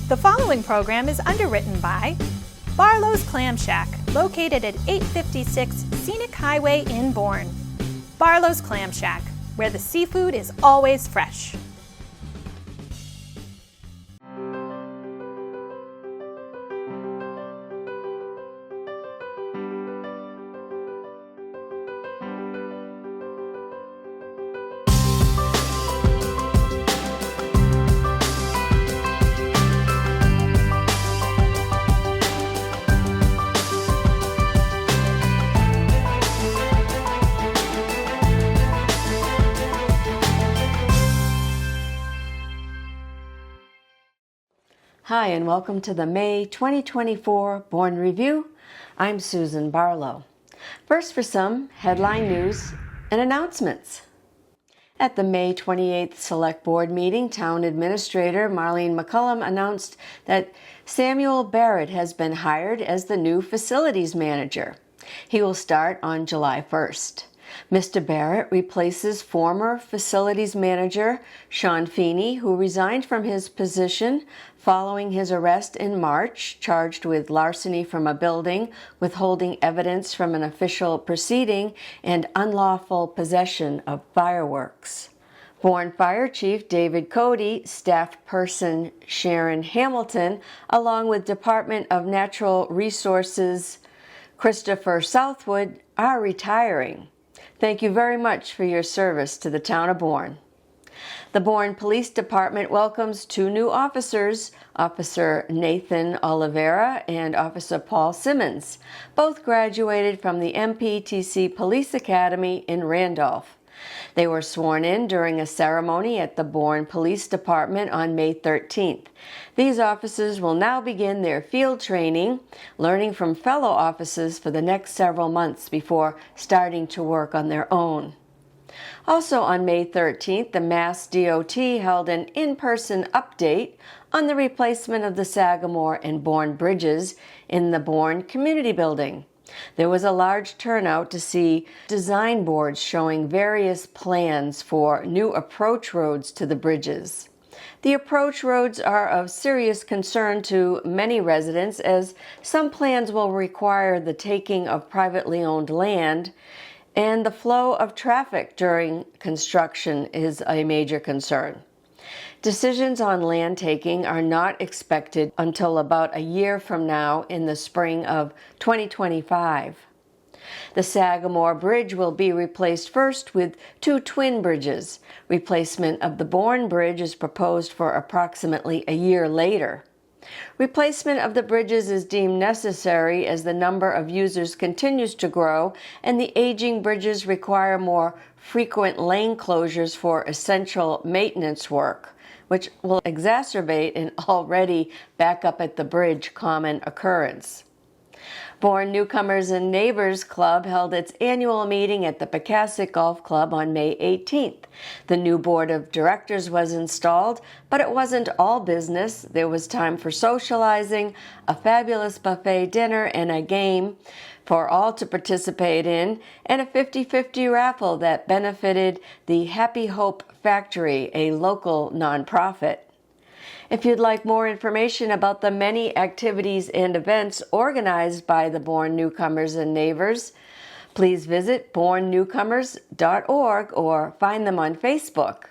The following program is underwritten by Barlow's Clam Shack, located at 856 Scenic Highway in Bourne. Barlow's Clam Shack, where the seafood is always fresh. Hi, and welcome to the May 2024 Bourne Review. I'm Susan Barlow. First, for some headline news and announcements. At the May 28th Select Board meeting, Town Administrator Marlene McCullum announced that Samuel Barrett has been hired as the new Facilities Manager. He will start on July 1st. Mr. Barrett replaces former Facilities Manager Sean Feeney, who resigned from his position following his arrest in March, charged with larceny from a building, withholding evidence from an official proceeding, and unlawful possession of fireworks. Bourne Fire Chief David Cody, staff person Sharon Hamilton, along with Department of Natural Resources Christopher Southwood, are retiring. Thank you very much for your service to the town of Bourne. The Bourne Police Department welcomes two new officers, Officer Nathan Oliveira and Officer Paul Simmons. Both graduated from the MPTC Police Academy in Randolph. They were sworn in during a ceremony at the Bourne Police Department on May 13th. These officers will now begin their field training, learning from fellow officers for the next several months before starting to work on their own. Also on May 13th, the Mass DOT held an in-person update on the replacement of the Sagamore and Bourne bridges in the Bourne Community Building. There was a large turnout to see design boards showing various plans for new approach roads to the bridges. The approach roads are of serious concern to many residents, as some plans will require the taking of privately owned land, and the flow of traffic during construction is a major concern. Decisions on land taking are not expected until about a year from now in the spring of 2025. The Sagamore Bridge will be replaced first with two twin bridges. Replacement of the Bourne Bridge is proposed for approximately a year later. Replacement of the bridges is deemed necessary as the number of users continues to grow and the aging bridges require more frequent lane closures for essential maintenance work, which will exacerbate an already back up at the bridge common occurrence. Bourne Newcomers and Neighbors Club held its annual meeting at the Pecasset Golf Club on May 18th. The new board of directors was installed, but it wasn't all business. There was time for socializing, a fabulous buffet dinner, and a game for all to participate in, and a 50-50 raffle that benefited the Happy Hope Factory, a local nonprofit. If you'd like more information about the many activities and events organized by the Bourne Newcomers and Neighbors, please visit bournenewcomers.org or find them on Facebook.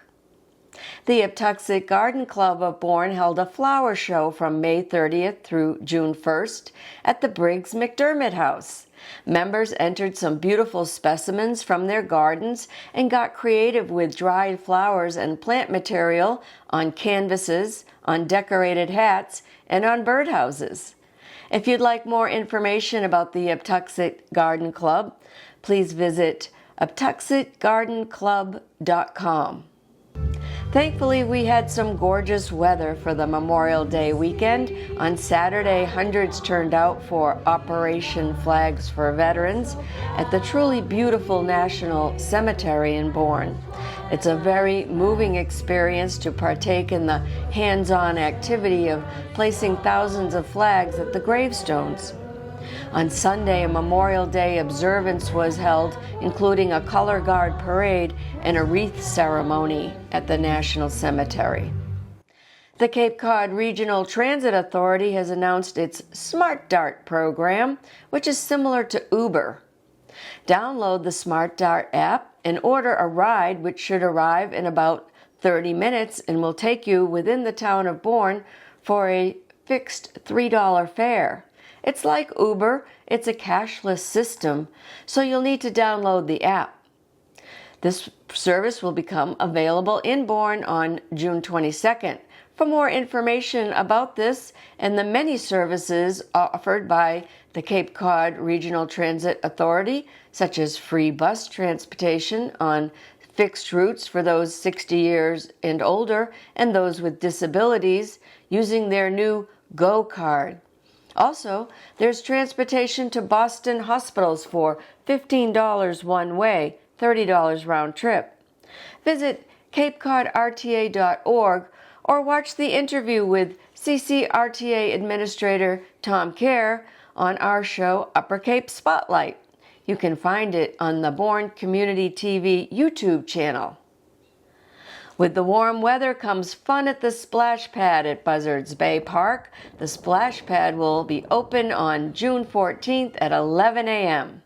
The Uptuxet Garden Club of Bourne held a flower show from May 30th through June 1st at the Briggs McDermott House. Members entered some beautiful specimens from their gardens and got creative with dried flowers and plant material on canvases, on decorated hats, and on birdhouses. If you'd like more information about the Uptuxet Garden Club, please visit uptuxetgardenclub.com. Thankfully, we had some gorgeous weather for the Memorial Day weekend. On Saturday, hundreds turned out for Operation Flags for Veterans at the truly beautiful National Cemetery in Bourne. It's a very moving experience to partake in the hands-on activity of placing thousands of flags at the gravestones. On Sunday, a Memorial Day observance was held, including a color guard parade and a wreath ceremony at the National Cemetery. The Cape Cod Regional Transit Authority has announced its Smart Dart program, which is similar to Uber. Download the Smart Dart app and order a ride which should arrive in about 30 minutes and will take you within the town of Bourne for a fixed $3 fare. It's like Uber, it's a cashless system, so you'll need to download the app. This service will become available in Bourne on June 22nd. For more information about this and the many services offered by the Cape Cod Regional Transit Authority, such as free bus transportation on fixed routes for those 60 years and older and those with disabilities using their new GO card. Also, there's transportation to Boston hospitals for $15 one way, $30 round trip. Visit capecodrta.org or watch the interview with CCRTA Administrator Tom Kerr on our show Upper Cape Spotlight. You can find it on the Bourne Community TV YouTube channel. With the warm weather comes fun at the splash pad at Buzzards Bay Park. The splash pad will be open on June 14th at 11 a.m.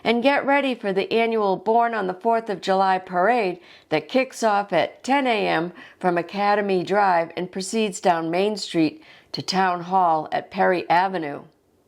And get ready for the annual Bourne on the 4th of July parade that kicks off at 10 a.m. from Academy Drive and proceeds down Main Street to Town Hall at Perry Avenue.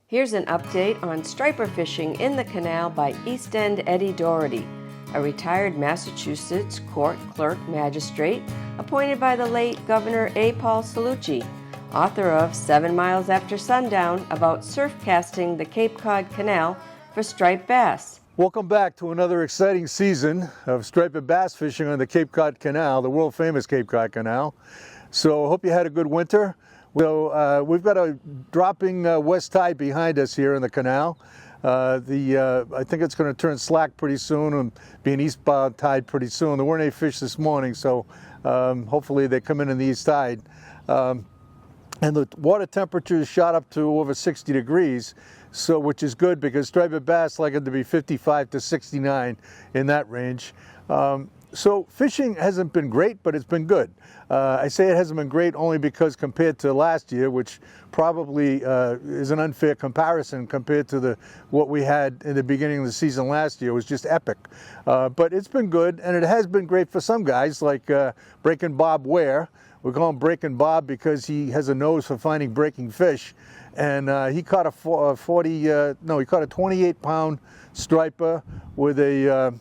Here's an update on striper fishing in the canal by East End Eddie Doherty, a retired Massachusetts court clerk magistrate appointed by the late Governor A. Paul Cellucci, author of 7 Miles After Sundown about surf casting the Cape Cod Canal for striped bass. Welcome back to another exciting season of striped bass fishing on the Cape Cod Canal, the world famous Cape Cod Canal. So I hope you had a good winter. We've got a dropping west tide behind us here in the canal. I think it's going to turn slack pretty soon and be an eastbound tide pretty soon. There weren't any fish this morning, so hopefully they come in the east tide. And the water temperature shot up to over 60 degrees, so which is good because striped bass like it to be 55 to 69 in that range. So fishing hasn't been great, but it's been good. I say it hasn't been great only because compared to last year, which probably is an unfair comparison compared to what we had in the beginning of the season last year. It was just epic. But it's been good, and it has been great for some guys like Breaking Bob Ware. We call him Breaking Bob because he has a nose for finding breaking fish. And he caught a 28-pound striper with a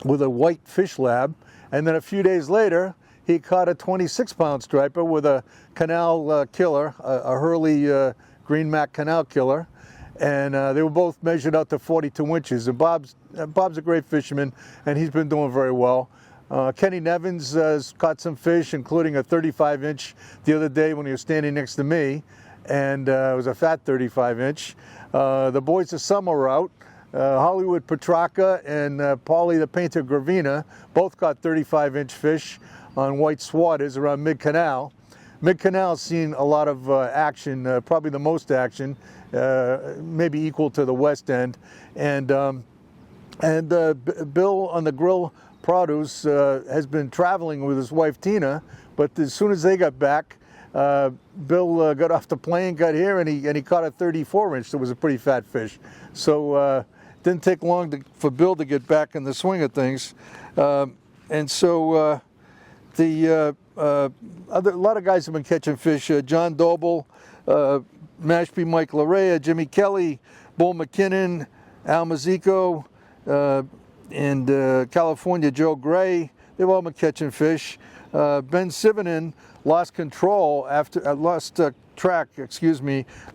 white fish lab, and then a few days later he caught a 26-pound striper with a canal killer, a Hurley green mac canal killer, and they were both measured out to 42 inches. And Bob's a great fisherman, and he's been doing very well. Kenny Nevins caught some fish, including a 35-inch the other day when he was standing next to me, and it was a fat 35-inch. The boys this summer were out. Hollywood Petrarca and Paulie the Painter Gravina both caught 35-inch fish on white swatters around Mid-Canal. Mid-Canal's seen a lot of action, probably the most action, maybe equal to the West End. And Bill on the Grill Produce has been traveling with his wife Tina, but as soon as they got back, Bill got off the plane, got here, and he caught a 34-inch that was a pretty fat fish. So it didn't take long for Bill to get back in the swing of things. And so a lot of guys have been catching fish. John Doble, Mashpee Mike Larea, Jimmy Kelly, Bull McKinnon, Al Mazzico, and California Joe Gray. They've all been catching fish. Ben Sivanen lost control after track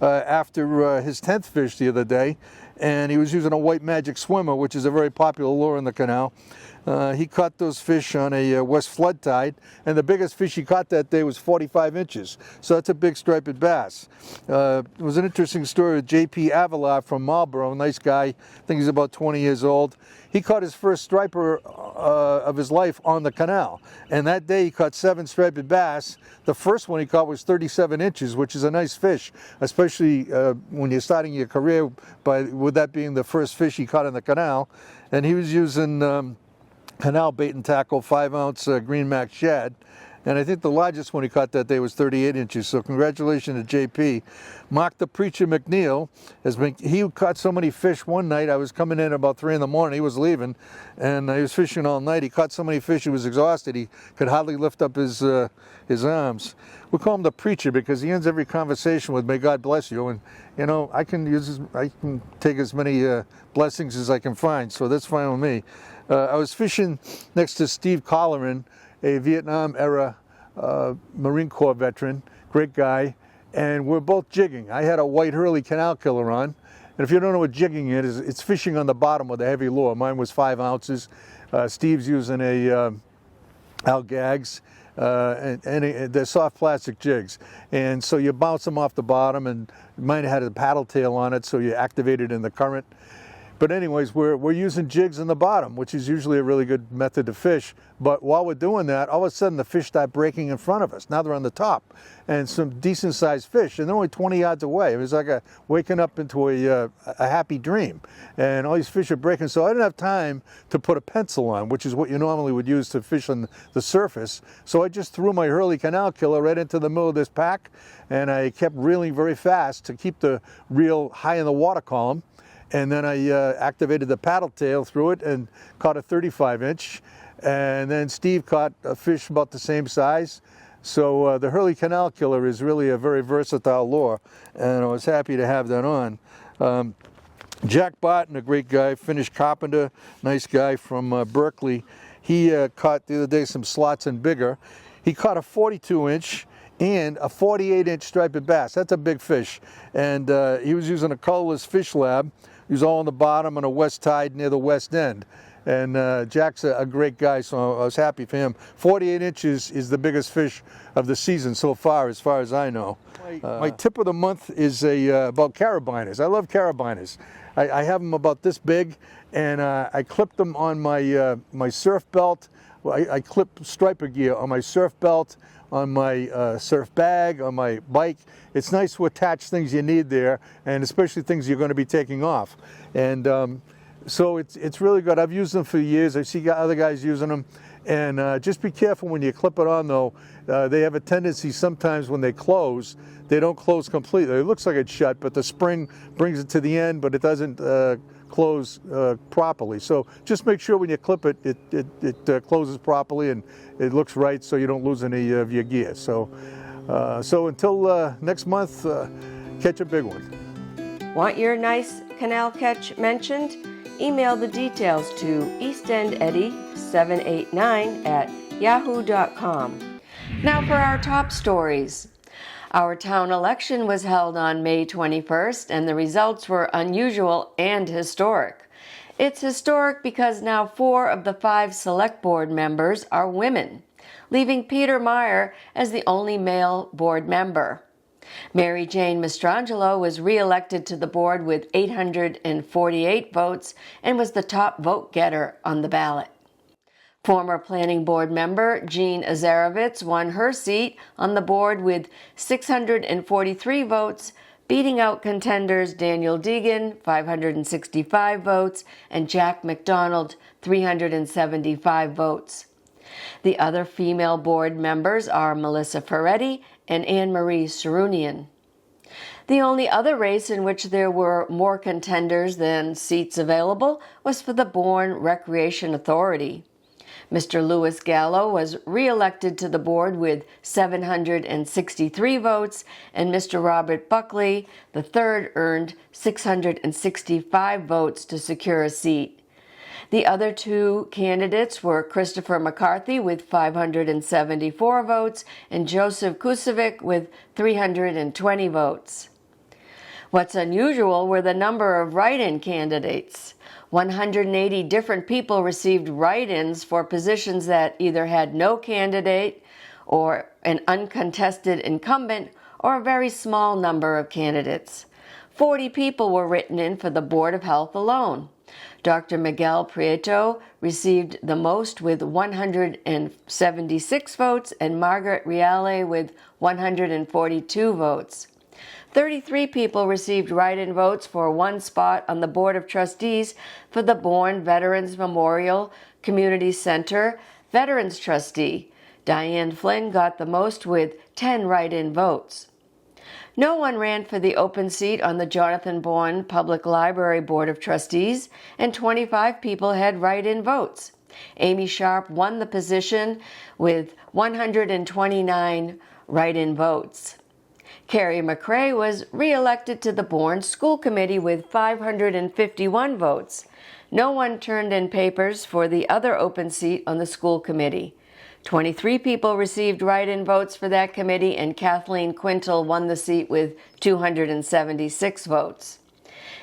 after his 10th fish the other day, and he was using a white magic swimmer, which is a very popular lure in the canal. He caught those fish on a west flood tide, and the biggest fish he caught that day was 45 inches. So that's a big striped bass. It was an interesting story with J.P. Avila from Marlboro, nice guy. I think he's about 20 years old. He caught his first striper of his life on the canal, and that day he caught 7 striped bass. The first one he caught was 37 inches, which is a nice fish, especially when you're starting your career with that being the first fish he caught in the canal. And he was using canal bait and tackle, 5-ounce green mac shad, And I think the largest one he caught that day was 38 inches. So congratulations to JP. Mark the Preacher McNeil he caught so many fish one night. I was coming in about 3 in the morning. He was leaving, and he was fishing all night. He caught so many fish he was exhausted. He could hardly lift up his arms. We call him the Preacher because he ends every conversation with "May God bless you." And you know, I can take as many blessings as I can find. So that's fine with me. I was fishing next to Steve Colleran, a Vietnam era Marine Corps veteran, great guy, and we're both jigging. I had a white Hurley Canal Killer on, and if you don't know what jigging is, it's fishing on the bottom with a heavy lure. Mine was 5 ounces. Steve's using a Algags, and they're soft plastic jigs, and so you bounce them off the bottom, and mine had a paddle tail on it, so you activate it in the current. But anyways, we're using jigs in the bottom, which is usually a really good method to fish. But while we're doing that, all of a sudden the fish start breaking in front of us. Now they're on the top, and some decent sized fish, and they're only 20 yards away. It was like waking up into a happy dream, and all these fish are breaking. So I didn't have time to put a pencil on, which is what you normally would use to fish on the surface. So I just threw my Hurley Canal Killer right into the middle of this pack, and I kept reeling very fast to keep the reel high in the water column. And then I activated the paddle tail through it and caught a 35 inch. And then Steve caught a fish about the same size. So the Hurley Canal Killer is really a very versatile lure, and I was happy to have that on. Jack Barton, a great guy, Finnish carpenter, nice guy from Berkeley. He caught the other day some slots and bigger. He caught a 42 inch and a 48 inch striped bass. That's a big fish. And he was using a colorless fish lab. He was all on the bottom on a west tide near the west end. And Jack's a great guy, so I was happy for him. 48 inches is the biggest fish of the season so far as I know. My tip of the month is about carabiners. I love carabiners. I have them about this big, and I clip them on my surf belt. I clip striper gear on my surf belt, on my surf bag, on my bike. It's nice to attach things you need there, and especially things you're going to be taking off. And so it's really good. I've used them for years. I see other guys using them. And just be careful when you clip it on, though. They have a tendency sometimes when they close, they don't close completely. It looks like it's shut, but the spring brings it to the end, but it doesn't close properly. So just make sure when you clip it, it closes properly and it looks right, so you don't lose any of your gear. So until next month, catch a big one. Want your nice canal catch mentioned? Email the details to eastendeddie789@yahoo.com. Now for our top stories. Our town election was held on May 21st, and the results were unusual and historic. It's historic because now 4 of the 5 select board members are women, leaving Peter Meyer as the only male board member. Mary Jane Mastrangelo was re-elected to the board with 848 votes and was the top vote getter on the ballot. Former planning board member Jean Azarovitz won her seat on the board with 643 votes, beating out contenders Daniel Deegan, 565 votes, and Jack McDonald, 375 votes. The other female board members are Melissa Ferretti and Anne-Marie Sarunian. The only other race in which there were more contenders than seats available was for the Bourne Recreation Authority. Mr. Louis Gallo was re-elected to the board with 763 votes, and Mr. Robert Buckley III earned 665 votes to secure a seat. The other 2 candidates were Christopher McCarthy with 574 votes and Joseph Kusevic with 320 votes. What's unusual were the number of write-in candidates. 180 different people received write-ins for positions that either had no candidate or an uncontested incumbent or a very small number of candidates. 40 people were written in for the Board of Health alone. Dr. Miguel Prieto received the most with 176 votes and Margaret Reale with 142 votes. 33 people received write-in votes for 1 spot on the Board of Trustees for the Bourne Veterans Memorial Community Center Veterans Trustee. Diane Flynn got the most with 10 write-in votes. No one ran for the open seat on the Jonathan Bourne Public Library Board of Trustees, and 25 people had write-in votes. Amy Sharp won the position with 129 write-in votes. Carrie McRae was re-elected to the Bourne School Committee with 551 votes. No one turned in papers for the other open seat on the school committee. 23 people received write-in votes for that committee, and Kathleen Quintal won the seat with 276 votes.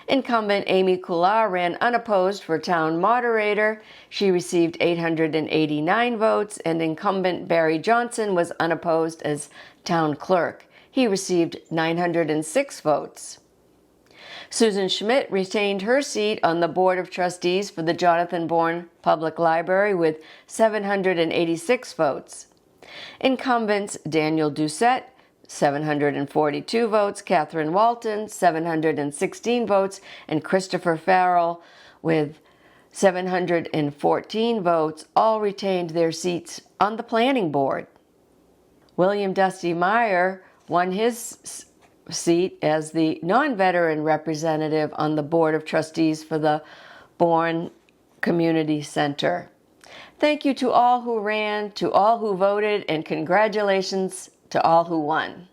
Incumbent Amy Coular ran unopposed for town moderator. She received 889 votes, and incumbent Barry Johnson was unopposed as town clerk. He received 906 votes. Susan Schmidt retained her seat on the Board of Trustees for the Jonathan Bourne Public Library with 786 votes. Incumbents Daniel Doucette, 742 votes, Catherine Walton, 716 votes, and Christopher Farrell with 714 votes all retained their seats on the Planning Board. William Dusty Meyer won his seat as the non-veteran representative on the Board of Trustees for the Bourne Community Center. Thank you to all who ran, to all who voted, and congratulations to all who won.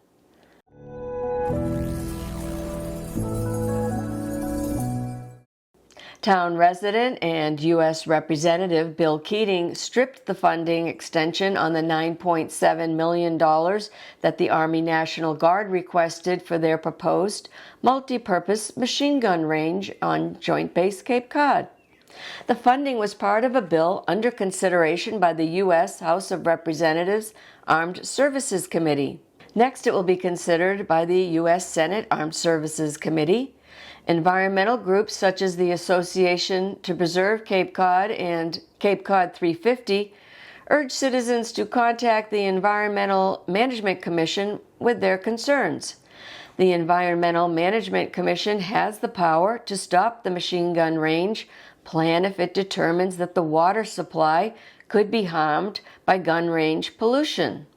Town resident and U.S. Representative Bill Keating stripped the funding extension on the $9.7 million that the Army National Guard requested for their proposed multi-purpose machine gun range on Joint Base Cape Cod. The funding was part of a bill under consideration by the U.S. House of Representatives Armed Services Committee. Next, it will be considered by the U.S. Senate Armed Services Committee. Environmental groups such as the Association to Preserve Cape Cod and Cape Cod 350 urge citizens to contact the Environmental Management Commission with their concerns. The Environmental Management Commission has the power to stop the machine gun range plan if it determines that the water supply could be harmed by gun range pollution.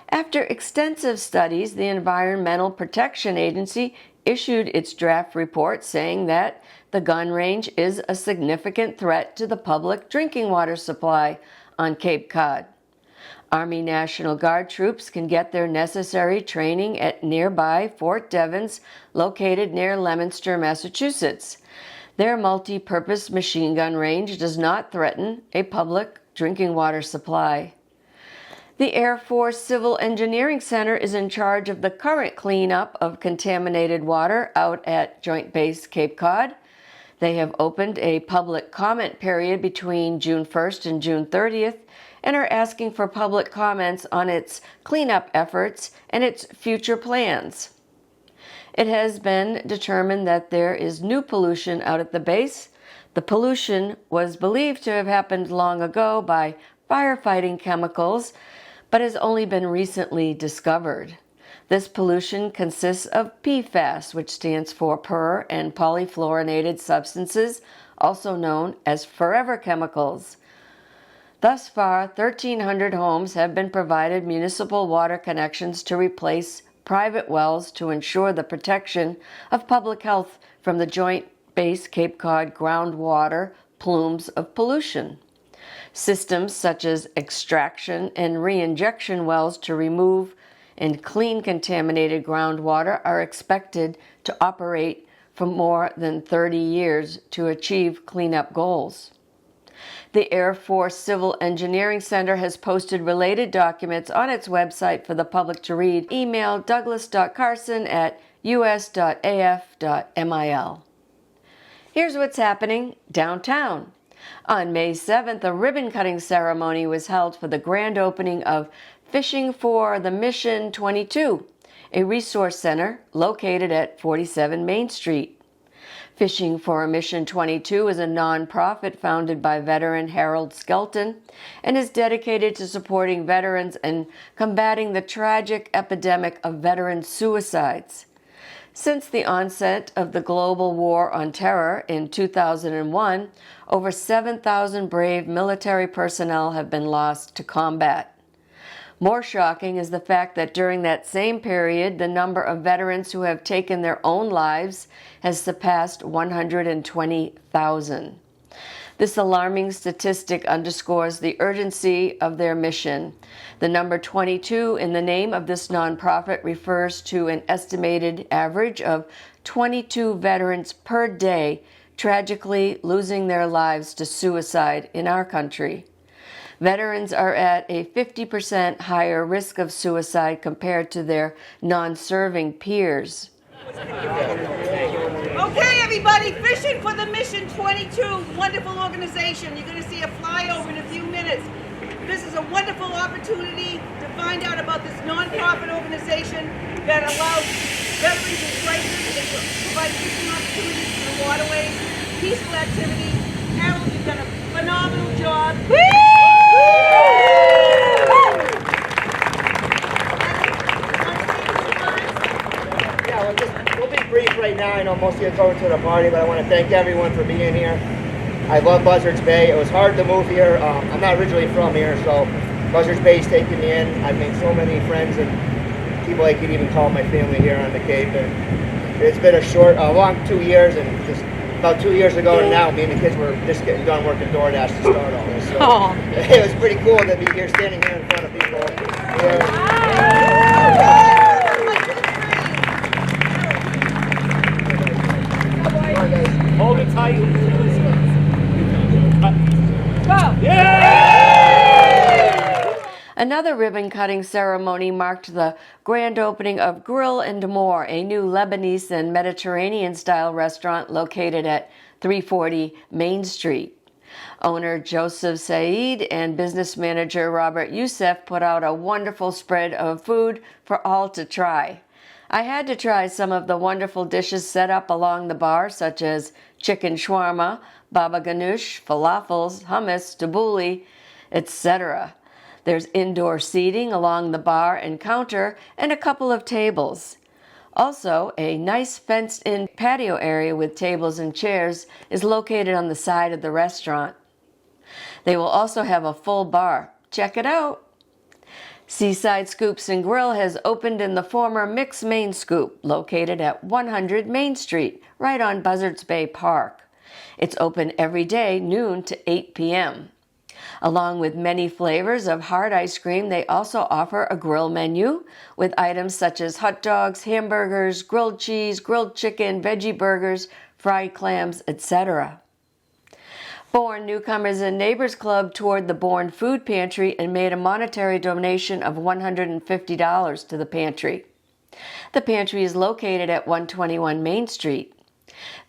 After extensive studies, the Environmental Protection Agency issued its draft report saying that the gun range is a significant threat to the public drinking water supply on Cape Cod. Army National Guard troops can get their necessary training at nearby Fort Devens, located near Leominster, Massachusetts. Their multi-purpose machine gun range does not threaten a public drinking water supply. The Air Force Civil Engineering Center is in charge of the current cleanup of contaminated water out at Joint Base Cape Cod. They have opened a public comment period between June 1st and June 30th and are asking for public comments on its cleanup efforts and its future plans. It has been determined that there is new pollution out at the base. The pollution was believed to have happened long ago by firefighting chemicals, but has only been recently discovered. This pollution consists of PFAS, which stands for per- and polyfluorinated substances, also known as forever chemicals. Thus far, 1,300 homes have been provided municipal water connections to replace private wells to ensure the protection of public health from the Joint Base Cape Cod groundwater plumes of pollution. Systems such as extraction and reinjection wells to remove and clean contaminated groundwater are expected to operate for more than 30 years to achieve cleanup goals. The Air Force Civil Engineering Center has posted related documents on its website for the public to read. Email douglas.carson@us.af.mil. Here's what's happening downtown. On May 7th, a ribbon-cutting ceremony was held for the grand opening of Fishing for the Mission 22, a resource center located at 47 Main Street. Fishing for a Mission 22 is a nonprofit founded by veteran Harold Skelton and is dedicated to supporting veterans and combating the tragic epidemic of veteran suicides. Since the onset of the global war on terror in 2001, over 7,000 brave military personnel have been lost to combat. More shocking is the fact that during that same period, the number of veterans who have taken their own lives has surpassed 120,000. This alarming statistic underscores the urgency of their mission. The number 22 in the name of this nonprofit refers to an estimated average of 22 veterans per day tragically losing their lives to suicide in our country. Veterans are at a 50% higher risk of suicide compared to their non-serving peers. Okay, everybody, Fishing for the Mission 22, wonderful organization. You're going to see a flyover in a few minutes. This is a wonderful opportunity to find out about this nonprofit organization that allows veterans in crisis and provides fishing opportunities in the waterways, peaceful activities. Harold, you've done a phenomenal job. We'll be brief right now. I know most of you are going to the party, but I want to thank everyone for being here. I love Buzzards Bay. It was hard to move here. I'm not originally from here, so Buzzards Bay's taken me in. I've made so many friends and people I could even call my family here on the Cape. And it's been a long 2 years, and just about 2 years ago and now, me and the kids were just getting done working DoorDash to start all this. So it was pretty cool to be here, standing here in front of people. Hold it tight. Another ribbon-cutting ceremony marked the grand opening of Grill and More, a new Lebanese and Mediterranean-style restaurant located at 340 Main Street. Owner Joseph Said and business manager Robert Youssef put out a wonderful spread of food for all to try. I had to try some of the wonderful dishes set up along the bar, such as chicken shawarma, baba ganoush, falafels, hummus, tabbouleh, etc. There's indoor seating along the bar and counter and a couple of tables. Also, a nice fenced-in patio area with tables and chairs is located on the side of the restaurant. They will also have a full bar. Check it out! Seaside Scoops and Grill has opened in the former Mix Main Scoop, located at 100 Main Street, right on Buzzards Bay Park. It's open every day, noon to 8 p.m. Along with many flavors of hard ice cream, they also offer a grill menu with items such as hot dogs, hamburgers, grilled cheese, grilled chicken, veggie burgers, fried clams, etc. Bourne Newcomers and Neighbors Club toured the Bourne Food Pantry and made a monetary donation of $150 to the pantry. The pantry is located at 121 Main Street.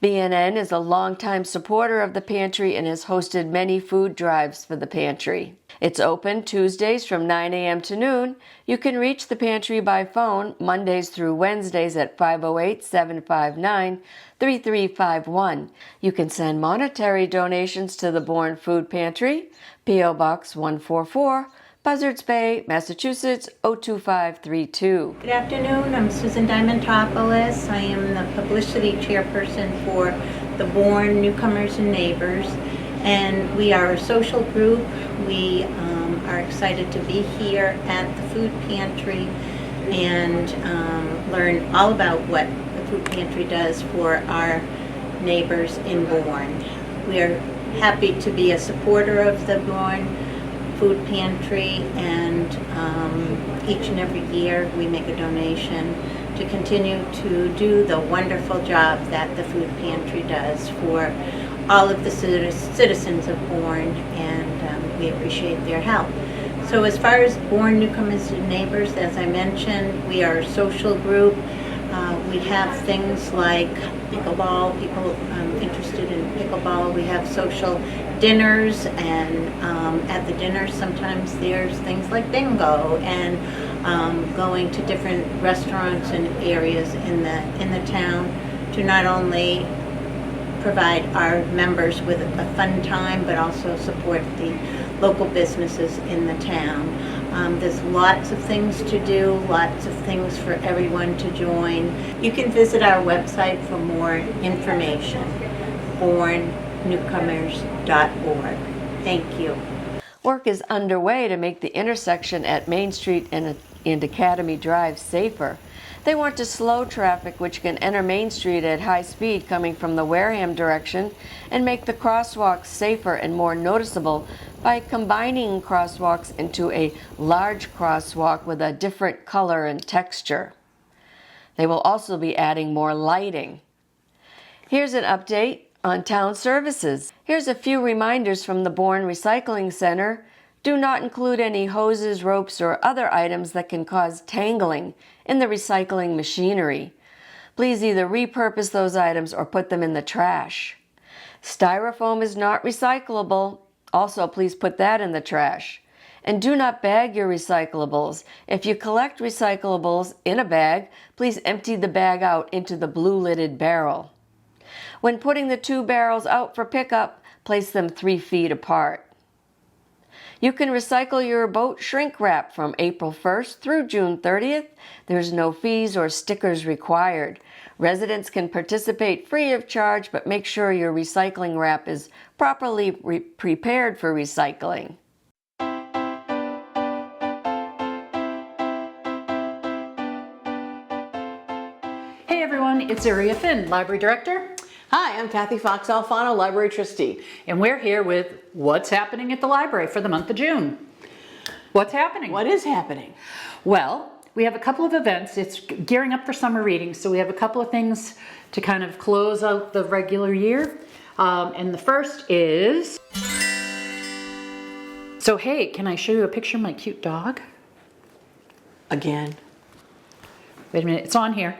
BNN is a longtime supporter of the pantry and has hosted many food drives for the pantry. It's open Tuesdays from 9 a.m. to noon. You can reach the pantry by phone Mondays through Wednesdays at 508-759-3351. You can send monetary donations to the Bourne Food Pantry, P.O. Box 144, Buzzards Bay, Massachusetts 02532. Good afternoon, I'm Susan Diamantopoulos. I am the publicity chairperson for the Bourne Newcomers and Neighbors, and we are a social group. We are excited to be here at the food pantry and learn all about what the food pantry does for our neighbors in Bourne. We are happy to be a supporter of the Bourne Food Pantry, and each and every year we make a donation to continue to do the wonderful job that the food pantry does for all of the citizens of Bourne, and we appreciate their help. So as far as Bourne Newcomers and Neighbors, as I mentioned, we are a social group. We have things like pickleball, people interested in pickleball. We have social dinners, and at the dinners sometimes there's things like bingo and going to different restaurants and areas in the town to not only provide our members with a fun time but also support the local businesses in the town. There's lots of things to do, lots of things for everyone to join. You can visit our website for more information, bournenewcomers.org. Thank you. Work is underway to make the intersection at Main Street and Academy Drive safer. They want to slow traffic which can enter Main Street at high speed coming from the Wareham direction and make the crosswalks safer and more noticeable by combining crosswalks into a large crosswalk with a different color and texture. They will also be adding more lighting. Here's an update on town services. Here's a few reminders from the Bourne Recycling Center. Do not include any hoses, ropes, or other items that can cause tangling in the recycling machinery. Please either repurpose those items or put them in the trash. Styrofoam is not recyclable. Also, please put that in the trash. And do not bag your recyclables. If you collect recyclables in a bag, please empty the bag out into the blue-lidded barrel. When putting the 2 barrels out for pickup, place them 3 feet apart. You can recycle your boat shrink wrap from April 1st through June 30th. There's no fees or stickers required. Residents can participate free of charge, but make sure your recycling wrap is properly prepared for recycling. Hey everyone, it's Area Finn, Library Director. Hi, I'm Kathy Fox Alfano, Library Trustee. And we're here with what's happening at the library for the month of June. What's happening? What is happening? Well, we have a couple of events. It's gearing up for summer reading, so we have a couple of things to kind of close out the regular year. And the first is... So hey, can I show you a picture of my cute dog? Again. Wait a minute, it's on here.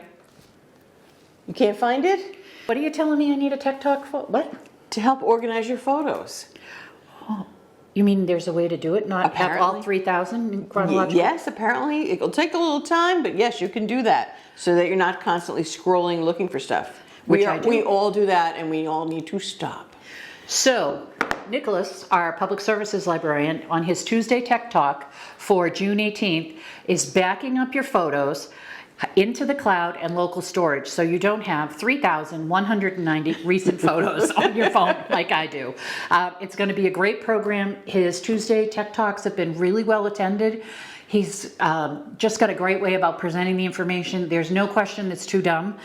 You can't find it? What are you telling me I need a tech talk for? What? To help organize your photos. Oh, you mean there's a way to do it? Not have all Apparently. 3,000 in chronological? Yes, apparently. It'll take a little time, but yes, you can do that so that you're not constantly scrolling looking for stuff. Which I do. We all do that, and we all need to stop. So, Nicholas, our public services librarian, on his Tuesday Tech Talk for June 18th, is backing up your photos into the cloud and local storage, so you don't have 3,190 recent photos on your phone like I do. It's going to be a great program. His Tuesday Tech Talks have been really well attended. He's just got a great way about presenting the information. There's no question it's too dumb.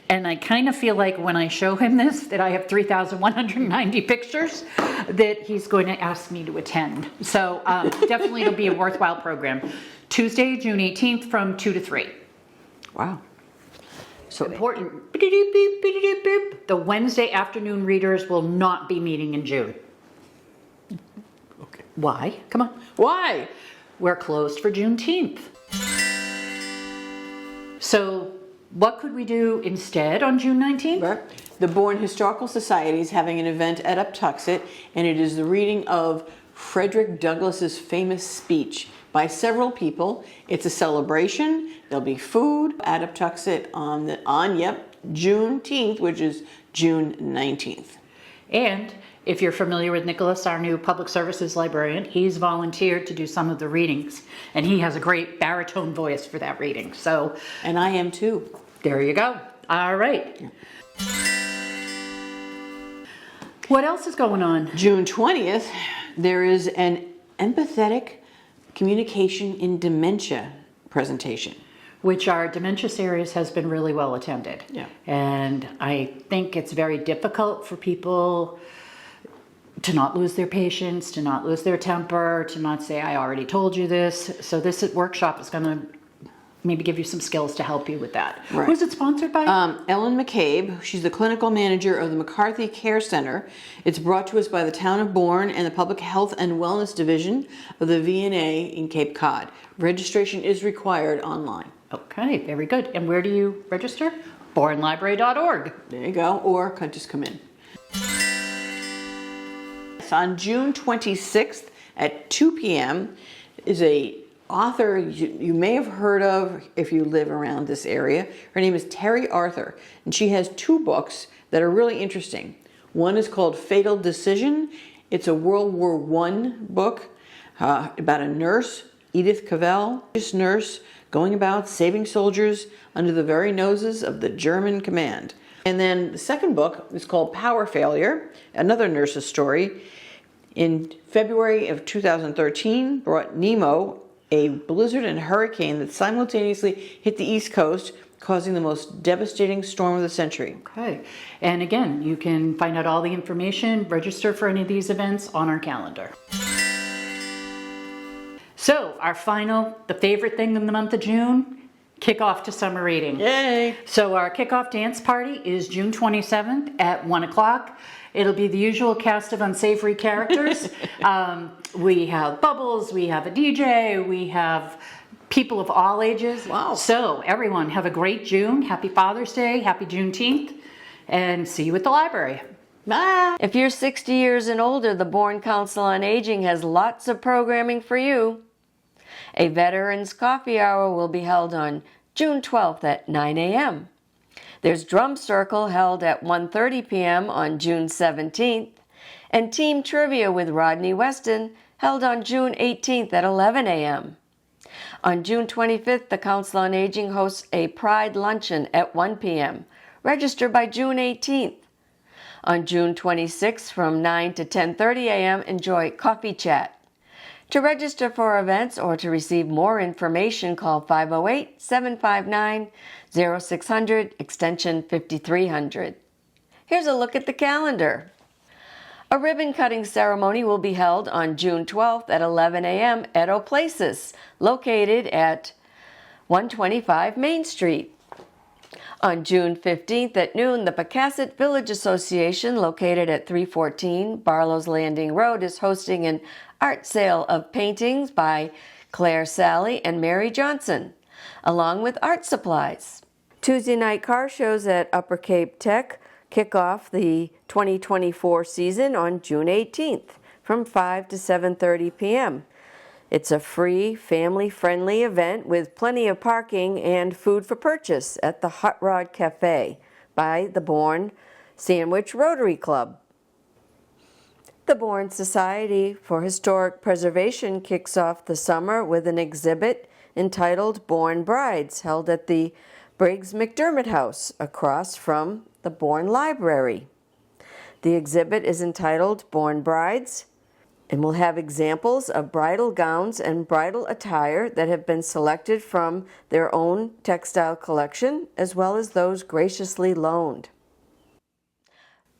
And I kind of feel like when I show him this, that I have 3,190 pictures, that he's going to ask me to attend. So definitely it'll be a worthwhile program. Tuesday, June 18th from 2 to 3. Wow. So important. The Wednesday afternoon readers will not be meeting in June. Okay. Why? Come on. Why? We're closed for Juneteenth. So what could we do instead on June 19th? The Bourne Historical Society is having an event at Uptuxet, and it is the reading of Frederick Douglass's famous speech by several people. It's a celebration. There'll be food at Uptuxet on Juneteenth, which is June 19th. And if you're familiar with Nicholas, our new public services librarian, he's volunteered to do some of the readings, and he has a great baritone voice for that reading. So, And I am too. there you go. All right. Yeah. What else is going on? June 20th, there is an empathetic communication in dementia presentation. Which our dementia series has been really well attended. Yeah. And I think it's very difficult for people to not lose their patience, to not lose their temper, to not say, I already told you this. So this workshop is going to maybe give you some skills to help you with that. Right. Who's it sponsored by? Ellen McCabe, she's the clinical manager of the McCarthy Care Center. It's brought to us by the town of Bourne and the Public Health and Wellness Division of the VNA in Cape Cod. Registration is required online. Okay, very good. And where do you register? BourneLibrary.org. There you go, or just come in. On June 26th at 2 p.m. is a author you may have heard of if you live around this area. Her name is Terry Arthur, and she has 2 books that are really interesting. One is called Fatal Decision. It's a World War I book about a nurse, Edith Cavell, this nurse going about saving soldiers under the very noses of the German command. And then the second book is called Power Failure, another nurse's story. in February of 2013 brought Nemo, a blizzard and hurricane that simultaneously hit the East Coast, causing the most devastating storm of the century. Okay. And again, you can find out all the information, register for any of these events on our calendar. So our final, the favorite thing in the month of June, kickoff to summer reading. Yay! So our kickoff dance party is June 27th at 1 o'clock. It'll be the usual cast of unsavory characters. We have Bubbles, we have a DJ, we have people of all ages. Wow. So everyone have a great June. Happy Father's Day, happy Juneteenth, and see you at the library. Bye! If you're 60 years and older, the Bourne Council on Aging has lots of programming for you. A Veterans Coffee Hour will be held on June 12th at 9 a.m. There's Drum Circle held at 1:30 p.m. on June 17th, and Team Trivia with Rodney Weston held on June 18th at 11 a.m. On June 25th, the Council on Aging hosts a Pride Luncheon at 1 p.m. Register by June 18th. On June 26th, from 9 to 10:30 a.m., enjoy Coffee Chat. To register for events or to receive more information, call 508-759-0600, extension 5300. Here's a look at the calendar. A ribbon-cutting ceremony will be held on June 12th at 11 a.m. at O'Places, located at 125 Main Street. On June 15th at noon, the Pecasset Village Association, located at 314 Barlow's Landing Road, is hosting an art sale of paintings by Claire Sally and Mary Johnson, along with art supplies. Tuesday night car shows at Upper Cape Tech kick off the 2024 season on June 18th from 5 to 7:30 p.m. It's a free, family-friendly event with plenty of parking and food for purchase at the Hot Rod Cafe by the Bourne Sandwich Rotary Club. The Bourne Society for Historic Preservation kicks off the summer with an exhibit entitled Bourne Brides, held at the Briggs McDermott House across from the Bourne Library. The exhibit is entitled Bourne Brides, and will have examples of bridal gowns and bridal attire that have been selected from their own textile collection, as well as those graciously loaned.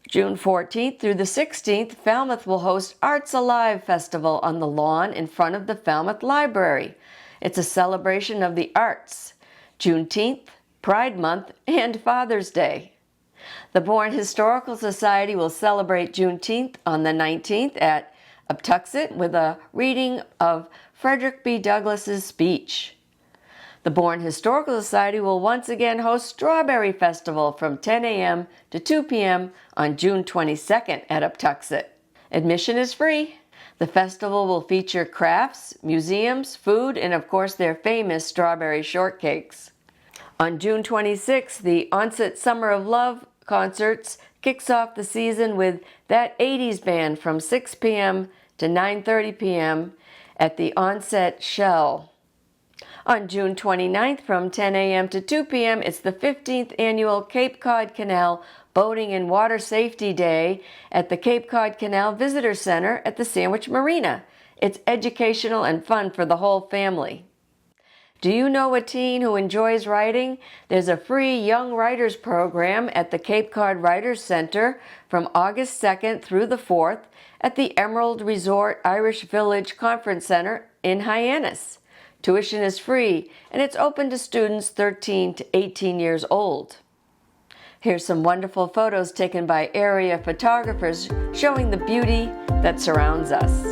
June 14th through the 16th, Falmouth will host Arts Alive Festival on the lawn in front of the Falmouth Library. It's a celebration of the arts, Juneteenth, Pride Month, and Father's Day. The Bourne Historical Society will celebrate Juneteenth on the 19th at Uptuxet with a reading of Frederick B. Douglass's speech. The Bourne Historical Society will once again host Strawberry Festival from 10 a.m. to 2 p.m. on June 22nd at Uptuxet. Admission is free. The festival will feature crafts, museums, food, and of course their famous strawberry shortcakes. On June 26th, the Onset Summer of Love concerts kicks off the season with That 80s Band from 6 p.m. to 9:30 p.m. at the Onset Shell. On June 29th from 10 a.m. to 2 p.m. it's the 15th annual Cape Cod Canal Boating and Water Safety Day at the Cape Cod Canal Visitor Center at the Sandwich Marina. It's educational and fun for the whole family. Do you know a teen who enjoys writing? There's a free Young Writers program at the Cape Cod Writers Center from August 2nd through the 4th at the Emerald Resort Irish Village Conference Center in Hyannis. Tuition is free, and it's open to students 13 to 18 years old. Here's some wonderful photos taken by area photographers showing the beauty that surrounds us.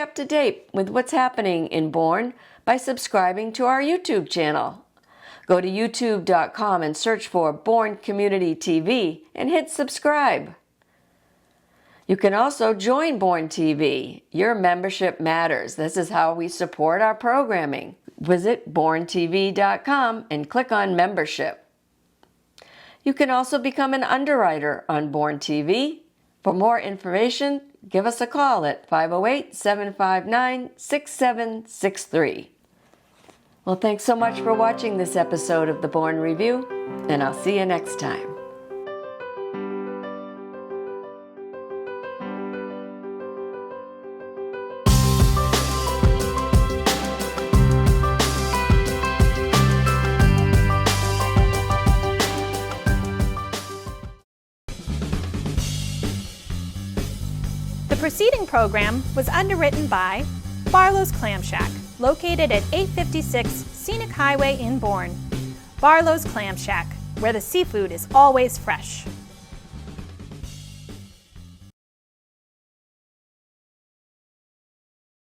up to date with what's happening in Bourne by subscribing to our YouTube channel. Go to youtube.com and search for Bourne Community TV and hit subscribe. You can also join Bourne TV. Your membership matters. This is how we support our programming. Visit bournetv.com and click on membership. You can also become an underwriter on Bourne TV. For more information, give us a call at 508-759-6763. Well, thanks so much for watching this episode of the Bourne Review, and I'll see you next time. The preceding program was underwritten by Barlow's Clam Shack, located at 856 Scenic Highway in Bourne. Barlow's Clam Shack, where the seafood is always fresh.